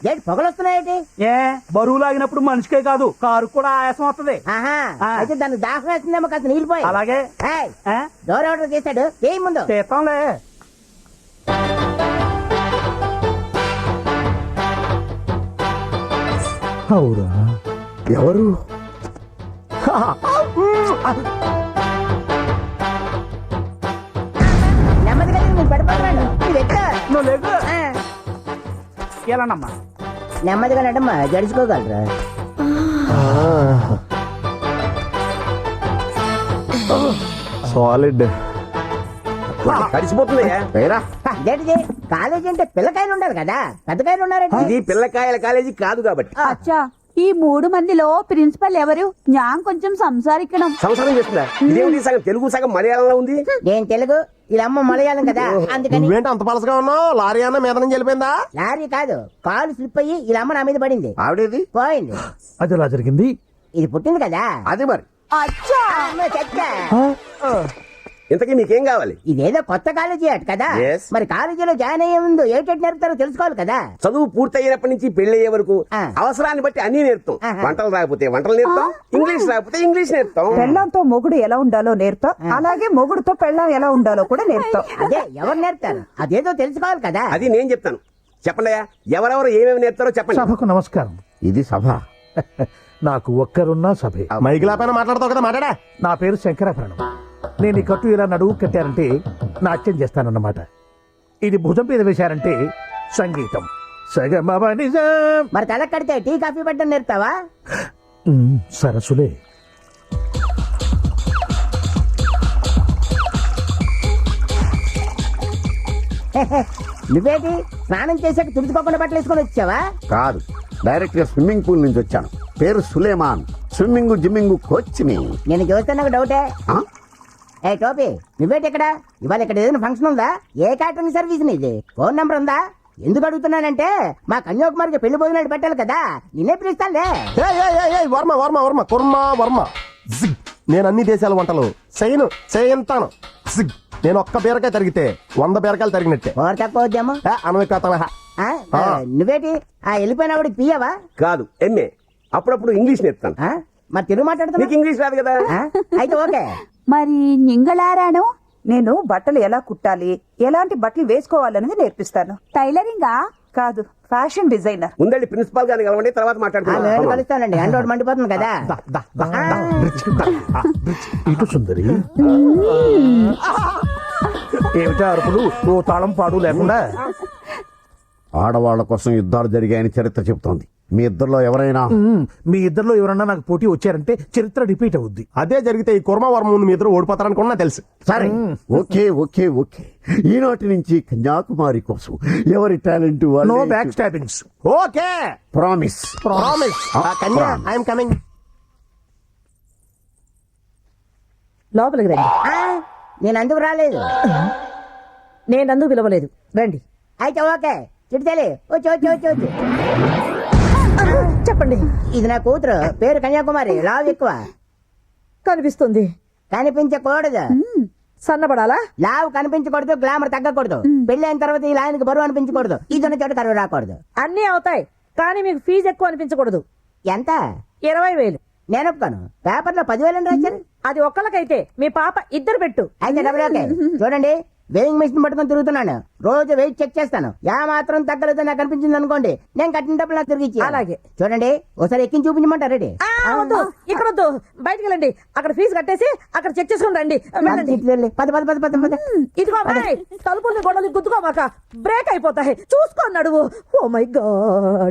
ఏంటి పొగలు వస్తున్నాయి? ఏ బరువు లాగినప్పుడు మనిషికే కాదు కారు కూడా ఆయాసం వస్తుంది. అయితే దానికి దాహం వేస్తుందేమో కాస్త నీళ్ళు పోయి. అలాగే. డోర్ ఆర్డర్ చేశాడు ఏ ముందు చేస్తాంలే. అవురా ఎవరు? నెమ్మదిగా నేను పడిపోతున్నాను. నువ్వు లేకు. ఎలానమ్మా? నెమ్మదిగా నడమ్మా, జడుచుకోగలరా? సాలిడ్ తడిసిపోతుంది. అదేంటిది? కాలేజీ అంటే పిల్లకాయలు ఉండాలి కదా, పెద్దకాయలు ఉన్నారండి. ఇది పిల్లకాయల కాలేజీ కాదు కాబట్టి. అచ్చా, ఈ 3 మందిలో ప్రిన్సిపల్ ఎవరు? ഞാൻ కొంచెం సంసారిക്കണം. సంసారం చేస్తుందా? ఇదేమిటి సగం తెలుగు సగం మలయాళంలో ఉంది. నేను తెలుగు, ఇలా అమ్మ మలయాళం కదా, అందుకని. నువ్వేంటి అంత పలసగా ఉన్నావు? లారీ అన్న మీద నుంచి వెళ్ళిపోయిందా? లారీ కాదు, కాలు స్లిప్ అయ్యి ఇలా అమ్మ నా మీద పడింది. ఆవిడేది? పోయింది. అది ఎలా జరిగింది? ఇది పుట్టింది కదా. అది మరి. అచ్చా, అమ్మ చచ్చా. ఇంతకీ మీకేం కావాలి? ఇదేదో కొత్త కాలేజీ అట కదా. Yes. మరి కాలేజీలో జాయిన్ అయ్యే ముందు ఏటెట్ నేర్పుతారో తెలుసుకోవాలి కదా. చదువు పూర్తయినప్పటి నుంచి పెళ్లయ్యే వరకు అవసరాన్ని బట్టి అన్ని నేర్పుతాం. వంటలు రాకపోతే వంటలు నేర్పుతాం, ఇంగ్లీష్ రాకపోతే ఇంగ్లీష్ నేర్పుతాం. పెళ్ళంతో మొగుడు ఎలా ఉండాలో నేర్పుతాం, అలాగే మొగుడుతో పెళ్ళం ఎలా ఉండాలో కూడా నేర్పుతాం. అదే ఎవరు నేర్పుతారు? అదేదో తెలుసుకోవాలి కదా. అది నేను చెప్తాను. చెప్పండి, ఎవరెవరు ఏమేమి నేర్పుతారో చెప్పండి. సభకు నమస్కారం. ఇది సభ. నాకు ఒక్కరున్నా సభే. మైకిలా పైన మాట్లాడతావు కదా, మాట్లాడా. నా పేరు శంకరాభరణం. నేను ఈ కట్టు ఇలా నడువు కట్టారంటే నాట్యం చేస్తానన్నమాట. ఇది భుజం మీద వేశారంటే సంగీతం. మరి తల కడితే టీ కాఫీ పెట్టడం నేర్పుతావా? సరసులే. నువ్వేటి స్నానం చేసాక తుడుచుకోకుండా బట్టలు వేసుకొని వచ్చావా? కాదు, డైరెక్ట్ గా స్విమ్మింగ్ పూల్ నుంచి వచ్చాను. పేరు సులేమాన్. స్విమ్మింగ్ జిమ్మింగ్ కోచ్ ని. నేను చూస్తే నాకు డౌటే. ఏ టోపీ, నువ్వేటి ఇక్కడ? ఇవాళ ఇక్కడ ఏదైనా ఫంక్షన్ ఉందా? ఏ క్యాటరింగ్ సర్వీస్ నీది? ఫోన్ నంబర్ ఉందా? ఎందుకు అడుగుతున్నానంటే మా కన్యాకుమారికి పెళ్లి భోజనాలు పెట్టాలి కదా, నిన్నే పిలుస్తానులే. వర్మ వర్మ వర్మ కుర్మ వర్మ. నేను అన్ని దేశాల వంటలు చేయంతాను. నేను ఒక్క బీరకాయ తరిగితే 100 బీరకాయలు తరిగినట్టే. తక్కువ వద్దాము. నువ్వేటి వెళ్ళిపోయిన ఆవిడకి పియ్యవా? కాదు, ఎంఏ. అప్పుడప్పుడు ఇంగ్లీష్ నేర్పుతాను. మరి తెలుగు మాట్లాడుతున్నా? నీకు ఇంగ్లీష్ రాదు కదా. అయితే ఓకే. మరి నింగళారాను నేను బట్టలు ఎలా కుట్టాలి, ఎలాంటి బట్టలు వేసుకోవాలనేది నేర్పిస్తాను. టైలరింగా కాదు, ఫ్యాషన్ డిజైనర్. ముందండి ప్రిన్సిపాల్ గారిని కలవండి, తర్వాత మాట్లాడుతున్నాను. కలుస్తానండి, హండ్రోడ్ మండిపోతుంది కదా. ఇటు సుందరి. ఏమిటా అరుపులు? ఓ తాళం పాడు లేకుండా. ఆడవాళ్ల కోసం యుద్ధాలు జరిగాయని చరిత్ర చెబుతోంది. మీ ఇద్దరిలో ఎవరైనా నాకు పోటీ వచ్చారంటే చరిత్ర రిపీట్ అవుద్ది. అదే జరిగితే ఈ కుర్మ వర్మ ముందు మీ ఇద్దరు ఓడిపోతారనుకున్నా తెలుసు. సరే, ఓకే ఓకే ఓకే. ఈనాటి నుంచి కన్యాకుమారి కోసం ఎవరి talent no back stabbings. Okay, promise. Kanya, I'm coming. లోపలికి రండి. నేను అందుకు రాలేదు. నేను అందుకు పిలవలేదు, రండి. అయితే ఓకే. చిట్టాలి, చెప్పండి. ఇది నా కూతురు, పేరు కన్యాకుమారి. లావు ఎక్కువ. కనిపిస్తుంది. కనిపించకూడదు. సన్నబడాలా? లావు కనిపించకూడదు, గ్లామర్ తగ్గకూడదు. పెళ్లి అయిన తర్వాత ఈ లాయనకి బరువు అనిపించకూడదు. ఇదన్న చోట కరువు రాకూడదు. అన్నీ అవుతాయి, కానీ మీకు ఫీజు ఎక్కువ అనిపించకూడదు. ఎంత? 20,000. నేను ఒప్పుకోను. పేపర్ లో 10,000 రాశారు. అది ఒక్కలకైతే, మీ పాప ఇద్దరు పెట్టు. అయితే డబ్బులు ఓకే. చూడండి, వెయింగ్ మెషిన్ పట్టుకొని తిరుగుతున్నాను. రోజు వెయిట్ చెక్ చేస్తాను. మాత్రం తగ్గలేదు నాకు అనిపించింది అనుకోండి, నేను కట్టిన డబ్బులు నాకు తిరిగి ఇచ్చి. అలాగే. చూడండి, ఒకసారి ఎక్కించి చూపించమంటారు. రెడీ? ఇక్కడ వద్దు, బయటకు వెళ్ళండి. అక్కడ ఫీజు కట్టేసి అక్కడ చెక్ చేసుకుని రండి. ఇదిగో అమ్మాయి, తలుపుల్ని గొడవలు గుద్దుకోమాక, బ్రేక్ అయిపోతాయి. చూసుకో నడువు. Oh my God.